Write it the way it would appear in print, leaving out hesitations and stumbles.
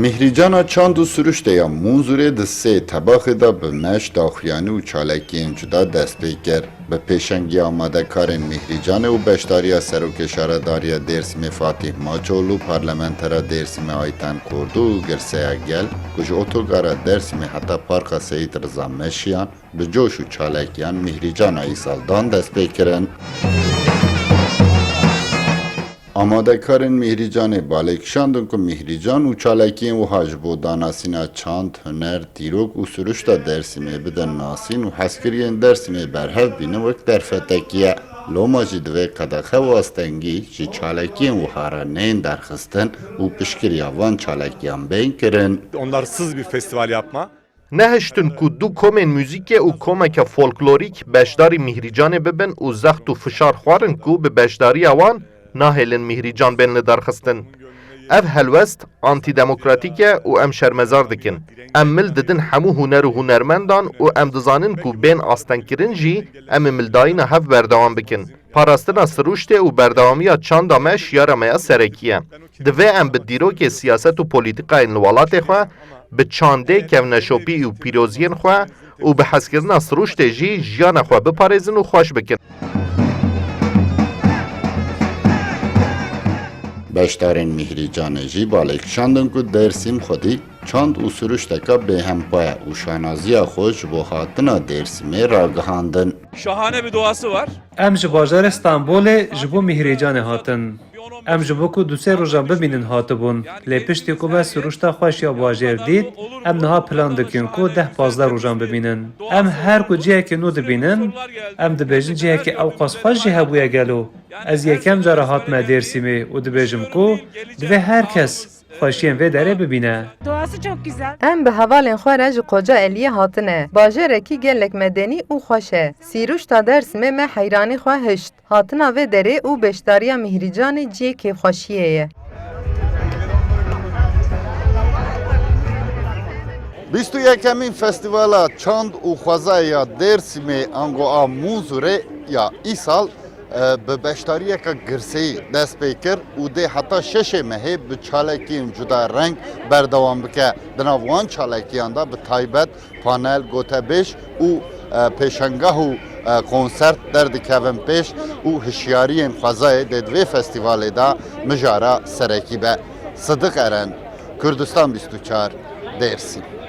Mihrijana çand û süruşte ya Munzurê di sê tebaxê de bi meş, daxuyanî û çalekiyên cuda dest pê kir. Bi pêşengiya amadekarên Mihricanê û beşdariya Serokê Şaredariya Dêrsimê Fatih Maçoğlu, parlamentera Dêrsimê Ayten Kurdu û Girseya Gel ku ji otogara Dêrsimê heta Parka Seyîd Rıza Meşiyan bi coş û çalekiyan Mihrijana îsal dan dest pê kirin. Amadekarên Mihricanê balêkişandin ku Mihrican û çalekiyên wiha ji bo danasîna çand, huner, dîrok û süruşta Dêrsimê bidin nasîn û hezkiriyên Dêrsimê berhev bînin wek derfetekiye. Loma jî divê qedexe wastengî ji çalekiyên wiha re tên derxistin û piştgiriya van çalekiyan bên kirin. Onlarsız bir festival yapma. Nehiştin ku du komên müzîkê û komeke folklorîk beşdarî Mihricanê bibin û zext û fişar xwarin ku bi beşdariya wan nahêlin Mihrican bên li derxistin. Ev helwest antîdemokratîk e û em şermezar dikin. Em mil didin hemû huner û hunermendan û em dizanin ku bên astenkirin jî em ê mildayîna hev berdewam bikin. Parastina siruştê û berdewamiya çanda me şiyara me ya serekî ye. Divê em bi dîrokê siyaset û polîtîkayên li welatê xwe, bi çandê kevneşopî û pîroziyên xwe û bi hezkirina siruştê jî jiyana xwe biparêzin û xweş bikin. Beşdarên Mihricanê jî balêkişandin ku Dêrsim xwedî çand û süruşteka bêhempa û şanaziya xwe ji bo hatina Dêrsimê ragihandin. Şahane bir doğası var. Em ji bajarê Stenbolê ji bo Mihricanê hatin. Em ji bo ku du sê rojan bibînin hatibûn. Lê piştî ku me siruşta xweş ya bajêr dît, em niha plan dikin ku 10-15 rojan bibînin. Em her ku cihekê nû dibînin, em dibêjin cihekê ew qas xweş jî hebûye gelo. Ez yekem cara hatime Dêrsimê û dibêjim ku divê herkes xweşiyên vê derê bibîne. Doğası çok güzel. Em bi hevalên xwe re ji Qoca Eliyê hatine. Bajarekî gelek medenî û xweş e. Sîruşta Dêrsimê me heyranî xwe hişt. Hatina vê derê û beşdariya Mihricanê ciyê kêfxweşiyê ye. Bîst û yekemîn Festîvala Çand û Xwezaya Dêrsimê ango a Munzurê ya îsal bi beşdariyeka girseyî dest pê kir û dê heta şeşê mehê bi çalekiyên cuda reng berdewam bike. Di nav wan çalekiyan da bi taybet panel, gotebêj û pêşengeh û konsert derdikevin pêş û hişyariyên Xwezayê dê di vê festîvalê de mijara serekî be. Sidik Eren, Kurdistan 24, Dêrsim.